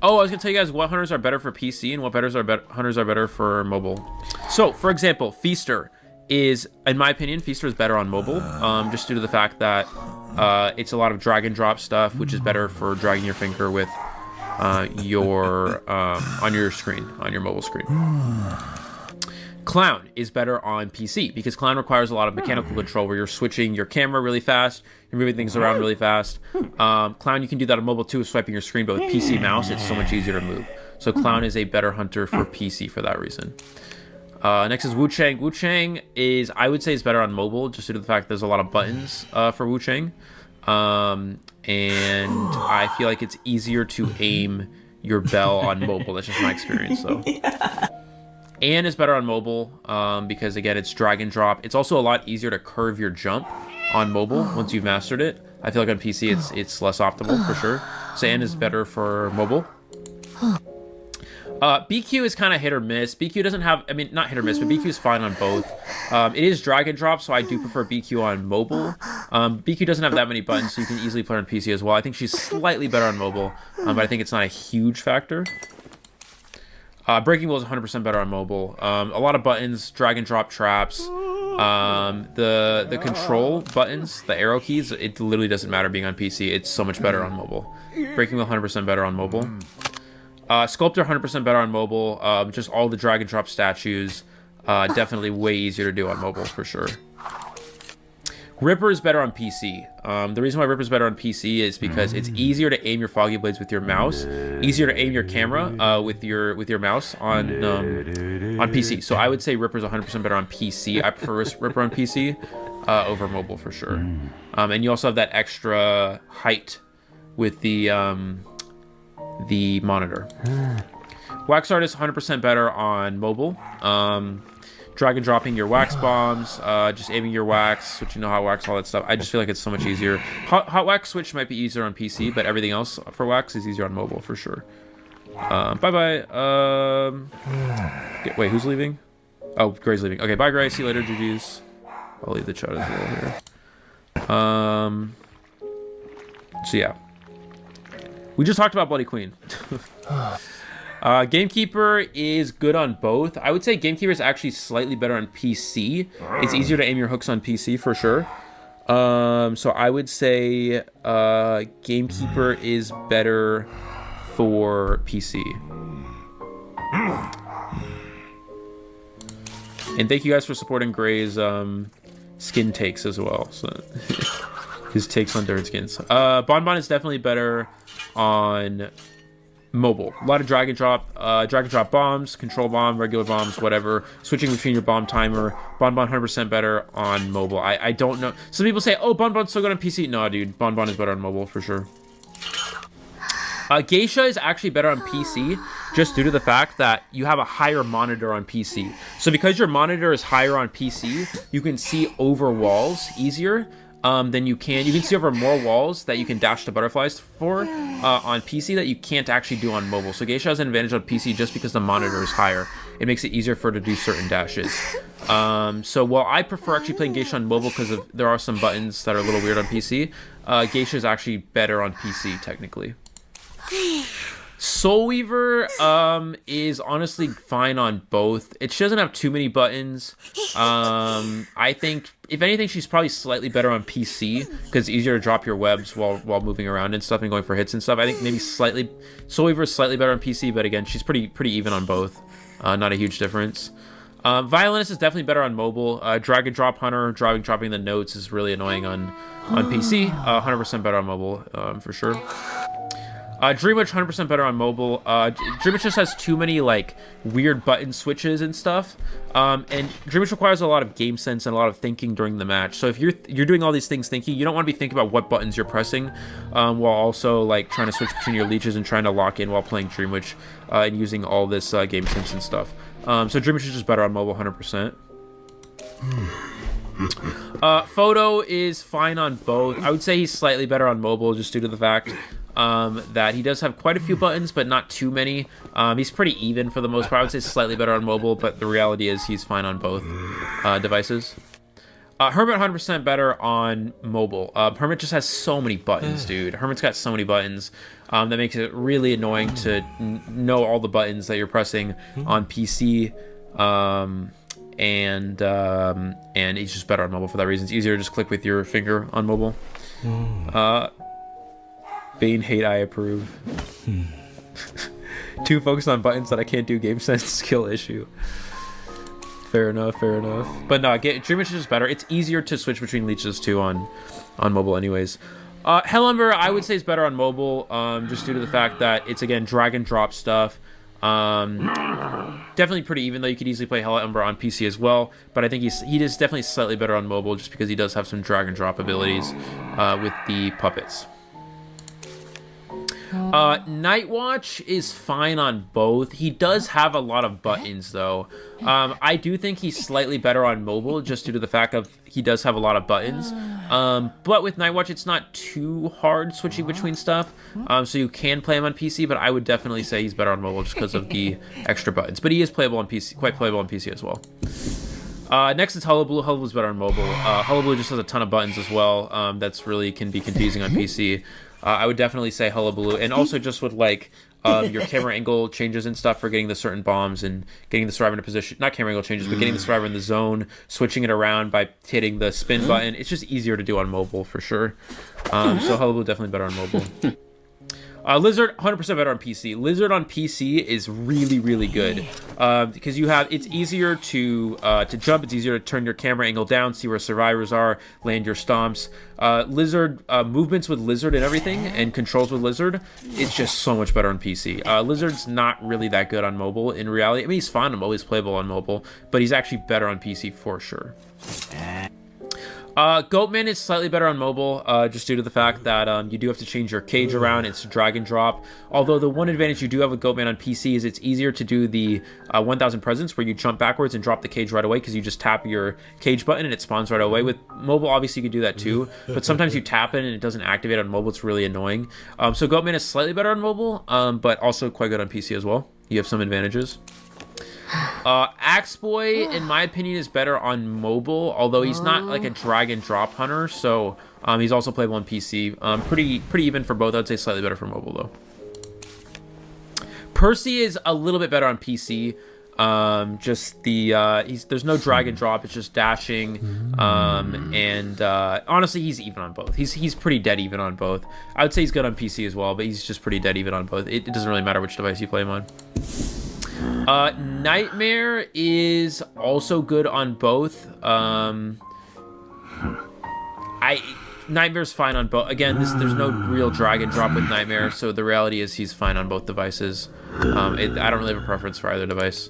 Oh, I was gonna tell you guys what hunters are better for PC and what hunters are better for mobile. So, for example, Feaster is, in my opinion, Feaster is better on mobile, just due to the fact that it's a lot of drag and drop stuff, which is better for dragging your finger with your on your screen, on your mobile screen. Clown is better on PC because Clown requires a lot of mechanical control where you're switching your camera really fast, you're moving things around really fast. Clown, you can do that on mobile too, swiping your screen, but with PC mouse, it's so much easier to move. So Clown is a better hunter for PC for that reason. Next is Wu Chang. Wu Chang is, I would say, is better on mobile just due to the fact there's a lot of buttons for Wu Chang. And I feel like it's easier to aim your bell on mobile. That's just my experience, though. Anne is better on mobile because, again, it's drag and drop. It's also a lot easier to curve your jump on mobile once you've mastered it. I feel like on PC it's less optimal for sure. So Anne is better for mobile. BQ is kind of hit or miss. BQ doesn't have, I mean, not hit or miss, but BQ is fine on both. It is drag and drop, so I do prefer BQ on mobile. BQ doesn't have that many buttons, so you can easily play on PC as well. I think she's slightly better on mobile, but I think it's not a huge factor. Breaking Wheel is 100% better on mobile. A lot of buttons, drag and drop traps. The control buttons, the arrow keys, it literally doesn't matter being on PC. It's so much better on mobile. Breaking Wheel 100% better on mobile. Sculptor 100% better on mobile. Just all the drag and drop statues. Definitely way easier to do on mobile for sure. Ripper is better on PC. The reason why Ripper is better on PC is because it's easier to aim your foggy blades with your mouse, easier to aim your camera with your mouse on PC. So I would say Ripper is 100% better on PC. I prefer Ripper on PC over mobile for sure. And you also have that extra height with the monitor. Wax Artist 100% better on mobile. Drag and dropping your wax bombs, just aiming your wax, switching to hot wax, all that stuff. I just feel like it's so much easier. Hot wax switch might be easier on PC, but everything else for wax is easier on mobile for sure. Bye-bye. Wait, who's leaving? Oh, Gray's leaving. Okay, bye, Gray. See you later, GG's. I'll leave the chat as well here. So yeah. We just talked about Bloody Queen. Gamekeeper is good on both. I would say Gamekeeper is actually slightly better on PC. It's easier to aim your hooks on PC for sure. So I would say Gamekeeper is better for PC. And thank you guys for supporting Gray's skin takes as well. So his takes on different skins. Bonbon is definitely better on mobile. A lot of drag and drop bombs, control bomb, regular bombs, whatever. Switching between your bomb timer. Bonbon 100% better on mobile. I don't know. Some people say, oh, Bonbon's so good on PC. No, dude, Bonbon is better on mobile for sure. Geisha is actually better on PC just due to the fact that you have a higher monitor on PC. So because your monitor is higher on PC, you can see over walls easier than you can see over more walls that you can dash the butterflies for on PC that you can't actually do on mobile. So Geisha has an advantage on PC just because the monitor is higher. It makes it easier for her to do certain dashes. So while I prefer actually playing Geisha on mobile because there are some buttons that are a little weird on PC, Geisha is actually better on PC technically. Soul Weaver is honestly fine on both. She doesn't have too many buttons. I think if anything she's probably slightly better on PC because it's easier to drop your webs while moving around and stuff and going for hits and stuff. I think maybe Soul Weaver is slightly better on PC, but again she's pretty even on both. Not a huge difference. Violinist is definitely better on mobile. Drag and drop hunter, dropping the notes is really annoying on PC. 100% better on mobile for sure. Dreamwitch 100% better on mobile. Dreamwitch just has too many like weird button switches and stuff. And Dreamwitch requires a lot of game sense and a lot of thinking during the match. So if you're doing all these things thinking, you don't want to be thinking about what buttons you're pressing, while also like trying to switch between your leeches and trying to lock in while playing Dreamwitch and using all this game sense and stuff. So Dreamwitch is just better on mobile 100%. Photo is fine on both. I would say he's slightly better on mobile just due to the fact that he does have quite a few buttons, but not too many. He's pretty even for the most part. I would say slightly better on mobile, but the reality is he's fine on both devices. Hermit 100% better on mobile. Hermit just has so many buttons, dude. Hermit's got so many buttons. That makes it really annoying to know all the buttons that you're pressing on PC. And it's just better on mobile for that reason. It's easier to just click with your finger on mobile. Bane hate, I approve. Too focused on buttons that I can't do game sense skill issue. Fair enough. But no, Dream Witch is just better. It's easier to switch between leeches too on mobile anyways. Hellumber, I would say is better on mobile, just due to the fact that it's, again, drag and drop stuff. Definitely pretty even, though you could easily play Hellumber on PC as well. But I think he is definitely slightly better on mobile, just because he does have some drag and drop abilities with the puppets. Nightwatch is fine on both. He does have a lot of buttons, though. I do think he's slightly better on mobile, just due to the fact of he does have a lot of buttons. But with Nightwatch, it's not too hard switching between stuff. So you can play him on PC, but I would definitely say he's better on mobile just because of the extra buttons. But he is playable on PC, quite playable on PC as well. Next is Hullabaloo. Hullaballoo's better on mobile. Hullabaloo just has a ton of buttons as well. That's really can be confusing on PC. I would definitely say Hullabaloo, and also just with like your camera angle changes and stuff for getting the certain bombs and getting the survivor in a position. Not camera angle changes, but getting the survivor in the zone, switching it around by hitting the spin button. It's just easier to do on mobile for sure. So Hullabaloo definitely better on mobile. Lizard 100% better on PC. Lizard on PC is really good because it's easier to jump. It's easier to turn your camera angle down, see where survivors are, land your stomps. Lizard movements with Lizard and everything, and controls with Lizard, it's just so much better on PC. Lizard's not really that good on mobile in reality. I mean, he's fine on mobile, he's playable on mobile, but he's actually better on PC for sure. Goatman is slightly better on mobile, just due to the fact that you do have to change your cage around. It's drag and drop. Although the one advantage you do have with Goatman on PC is it's easier to do the 1000 presents where you jump backwards and drop the cage right away because you just tap your cage button and it spawns right away. With mobile, obviously you could do that too, but sometimes you tap it and it doesn't activate on mobile. It's really annoying. So Goatman is slightly better on mobile, but also quite good on PC as well. You have some advantages. Axeboy, in my opinion, is better on mobile, although he's not like a drag and drop hunter, so he's also playable on PC. Pretty even for both. I'd say slightly better for mobile though. Percy is a little bit better on PC. Just there's no drag and drop. It's just dashing, and honestly, he's even on both. He's pretty dead even on both. I would say he's good on PC as well, but he's just pretty dead even on both. It doesn't really matter which device you play him on. Nightmare is also good on both. Nightmare's fine on both. Again, there's no real drag and drop with Nightmare, so the reality is he's fine on both devices. I don't really have a preference for either device.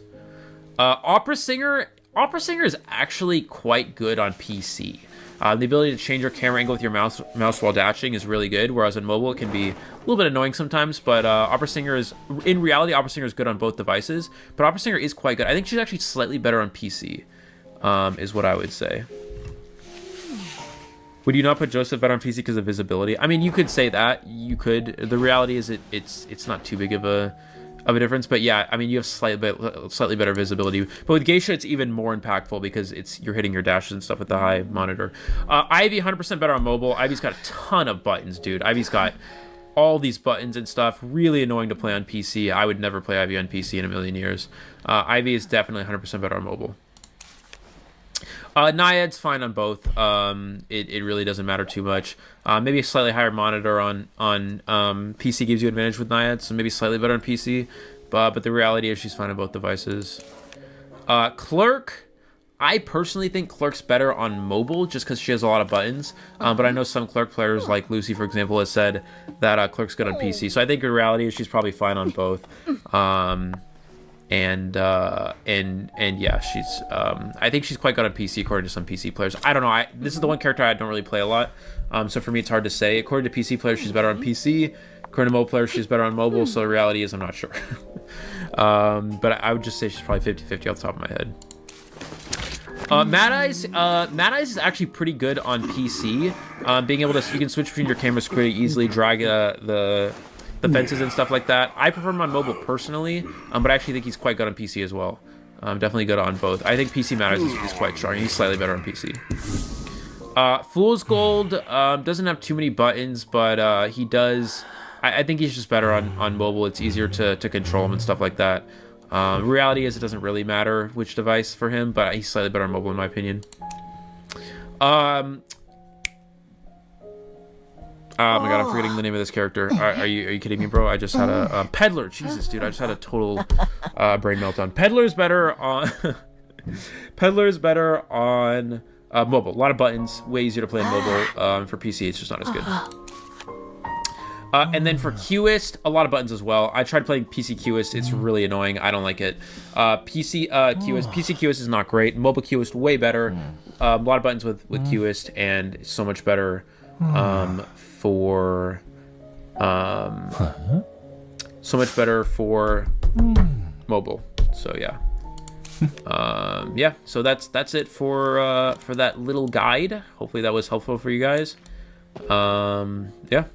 Opera Singer is actually quite good on PC. The ability to change your camera angle with your mouse while dashing is really good, whereas on mobile it can be a little bit annoying sometimes, but Opera Singer is good on both devices, but Opera Singer is quite good. I think she's actually slightly better on PC, is what I would say. Would you not put Joseph better on PC because of visibility? I mean, you could say that. You could. The reality is it's not too big of a difference, but yeah, I mean, you have slightly better visibility. But with Geisha, it's even more impactful because you're hitting your dashes and stuff with the high monitor. Ivy 100% better on mobile. Ivy's got a ton of buttons, dude. Ivy's got all these buttons and stuff. Really annoying to play on PC. I would never play Ivy on PC in a million years. Ivy is definitely 100% better on mobile. Naiad's fine on both. It really doesn't matter too much. Maybe a slightly higher monitor on PC gives you advantage with Naiad, so maybe slightly better on PC. But the reality is she's fine on both devices. Clerk, I personally think Clerk's better on mobile just because she has a lot of buttons. But I know some Clerk players, like Lucy, for example, has said that Clerk's good on PC. So I think the reality is she's probably fine on both. And yeah, she's I think she's quite good on PC according to some PC players. I don't know. This is the one character I don't really play a lot. So for me, it's hard to say. According to PC players, she's better on PC. According to mobile players, she's better on mobile. So the reality is, I'm not sure. But I would just say she's probably 50-50 off the top of my head. Mad Eyes is actually pretty good on PC. Being able to, you can switch between your cameras pretty easily, drag the fences and stuff like that. I prefer him on mobile personally, but I actually think he's quite good on PC as well. Definitely good on both. I think PC Mad Eyes is quite strong. He's slightly better on PC. Fool's Gold doesn't have too many buttons, but he does I think he's just better on mobile. It's easier to control him and stuff like that. Reality is it doesn't really matter which device for him, but he's slightly better on mobile in my opinion. Oh my god, I'm forgetting the name of this character. Are you kidding me, bro? I just had a Peddler. Jesus, dude, I just had a total brain meltdown. Peddler's better on Peddler's better on mobile. A lot of buttons, way easier to play on mobile. For PC, it's just not as good. And then for Qist, a lot of buttons as well. I tried playing PC Qist. It's really annoying. I don't like it. PC Qist is not great. Mobile Qist, way better. A lot of buttons with Qist, and so much better for mobile. So yeah. Yeah, so that's it for that little guide. Hopefully that was helpful for you guys. Yeah.